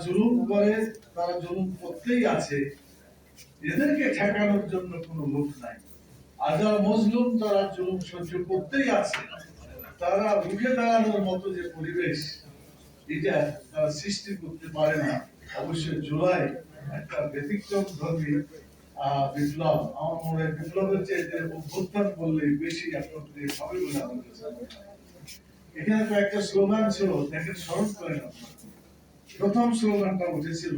জুলুম করে, তারা জুলুম করতেই আছে, এদেরকে ঠেকানোর জন্য কোনো লোক নাই। আর যারা মজলুম তারা জুলুম সহ্য করতেই আছে, তারা রুখে দাঁড়ানোর মতো যে পরিবেশ এটা তারা সৃষ্টি করতে পারে না। অবশ্যই জুলাই একটা ব্যতিক্রম ধর্মী বিপ্লব। আমার মনে হয় বিপ্লবের চাইতে অভ্যুত্থান বললে বেশি অ্যাপ্রোপ্রিয়েট হবে বলে আমার কাছে মনে হয়। এখানে তো একটা স্লোগান ছিল, দেখেন স্মরণ করেন আপনারা। প্রথম স্লোগানটা উঠেছিল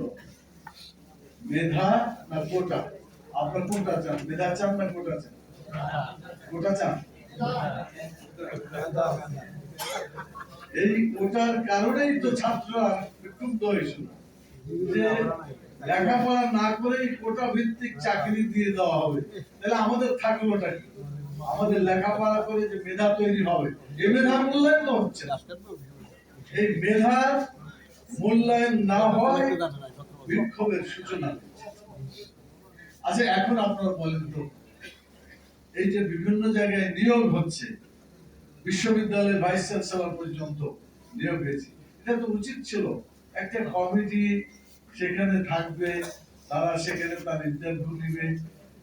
মেধা না কোটা। আপনার কোনটা চান? মেধা চান না কোটা চান? কোটা চান। এই কোটার কারণেই তো ছাত্ররা ক্ষুব্ধ হয়েছিল যে লেখাপড়া না করেই কোটা ভিত্তিক চাকরি দিয়ে দেওয়া হবে, তাহলে আমাদের থাকলোটা কি? আমাদের লেখাপড়া করে যে মেধা তৈরি হবে, এই মেধার মূল্যায়ন তো হচ্ছে না। এই মেধার মূল্যায়ন না হয় বিক্ষোভের সূচনা। আচ্ছা, এখন আপনারা বলেন তো, এই যে বিভিন্ন জায়গায় নিয়োগ হচ্ছে, বিশ্ববিদ্যালয়ের ভাইস চ্যান্সেলর পর্যন্ত নিয়োগ হয়েছে, এটা তো উচিত ছিল একটা কমিটি সেখানে থাকবে, তারা সেখানে তার ইন্টারভিউ নিবে,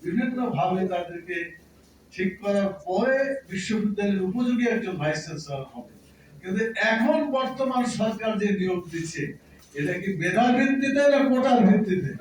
বিভিন্ন ভাবে তাদেরকে ঠিক করার পরে বিশ্ববিদ্যালয়ের উপযোগী একজন ভাইস চ্যান্সেলর হবে। কিন্তু এখন বর্তমান সরকার যে নিয়োগ দিচ্ছে, এটা কি মেধার ভিত্তিতে না কোটার ভিত্তিতে?